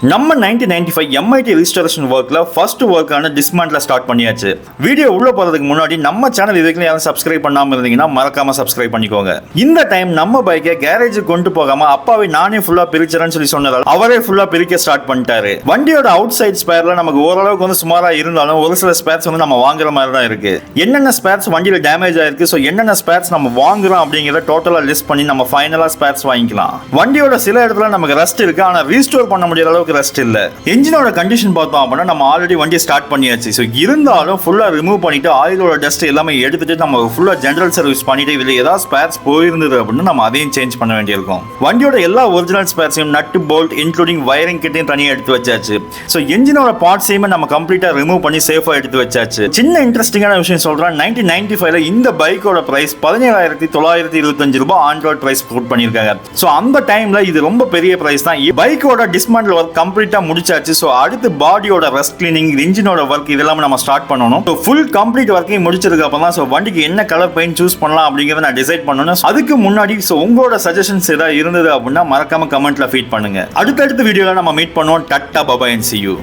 நம்ம 1995 MIT restoration workல first ஒர்க்கான டிஸ்மேண்ட்ல start பண்ணியாச்சு. Video உள்ள போறதுக்கு முன்னாடி நம்ம சேனல் இதுக்கு யாரும் சப்ஸ்கிரைப் பண்ணாம இருந்தீங்கன்னா மறக்காம சப்ஸ்கிரைப் பண்ணிக்கோங்க. இந்த டைம் நம்ம பைக்கை கேரேஜ் கொண்டு போகாம அப்பாவை நானே ஃபுல்லா பிரிச்சறேன்னு சொல்லி சொன்னதால அவரே ஃபுல்லா பிரிக்க ஸ்டார்ட் பண்ணிட்டாரு. வண்டியோட அவுட் சைட் ஸ்பேர்ல நமக்கு ஓரளவுக்கு வந்து சுமாரா இருந்தாலும் ஒரு சில ஸ்பேர்ஸ் வந்து நம்ம வாங்குற மாதிரி தான் இருக்கு. என்னென்ன ஸ்பேர்ஸ் வண்டியில டேமேஜ் ஆயிருக்கு, ஸோ என்னென்ன ஸ்பேர்ஸ் நம்ம வாங்குறோம் அப்படிங்கிறத டோட்டலா லிஸ்ட் பண்ணி நம்ம ஃபைனலா ஸ்பேர்ஸ் வாங்கிக்கலாம். வண்டியோட சில இடத்துல நமக்கு ரஸ்ட் இருக்கு, ஆனா ரீஸ்டோர் பண்ண முடியாத அளவுக்கு ரெஸ்ட் இல்ல. என்ஜினோட கண்டிஷன் பார்த்தோம் அப்படின்னா நம்ம ஆல்ரெடி வண்டியை ஸ்டார்ட் பண்ணியாச்சு. ஸோ இருந்தாலும் ஃபுல்லா ரிமூவ் பண்ணிட்டு ஆயிலோட டஸ்ட் எல்லாமே எடுத்துட்டு நம்ம ஃபுல்லா ஜெனரல் சர்வீஸ் பண்ணிட்டு இதுல ஏதாவது ஸ்பேர்ஸ் போயிருந்தது அப்படின்னா நம்ம அதையும் சேஞ்ச் பண்ண வேண்டியிருக்கும். வண்டியோட எல்லா ஒரிஜினல் ஸ்பேர்ஸையும் நட்டு போல்ட் இன்க்ளூடிங் வயரிங் கிட்டையும் தனியாக எடுத்து வச்சாச்சு. ஸோ என்ஜினோட பார்ட்ஸையுமே நம்ம கம்ப்ளீட்டா ரிமூவ் பண்ணி சேஃபா எடுத்து வச்சாச்சு. சின்ன இன்ட்ரெஸ்டிங்கான விஷயம் சொல்றேன், 1995ல இந்த பைக்கோட பிரைஸ் 17,925 ரூபாய் ஆண்ட்ராய்ட் பிரைஸ் கோட் பண்ணிருக்காங்க. ஸோ அந்த டைம்ல இது ரொம்ப பெரிய பிரைஸ் தான். பைக்கோட டிஸ்மேண்டில் ஒர்க் கம்ப்ளீட்டா முடிச்சாச்சு. சோ அடுத்து பாடியோட ரஸ்ட் கிளீனிங், இன்ஜினோட ஒர்க் இதெல்லாம் நம்ம ஸ்டார்ட் பண்ணனும். சோ ஃபுல் கம்ப்ளீட் ஒர்க்கையும் முடிச்சதுக்கு அப்புறம் தான் சோ வண்டிக்கு என்ன கலர் பெயிண்ட் சூஸ் பண்ணலாம் அப்படிங்கறத நான் டிசைட் பண்ணனும். அதுக்கு முன்னாடி சோ உங்களோட சஜஷன்ஸ் ஏதாவது இருந்தது அப்படின்னா மறக்காம கமெண்ட்ல ஃபீட் பண்ணுங்க. அடுத்த வீடியோல நம்ம மீட் பண்ணுவோம். Tata bye bye and see you.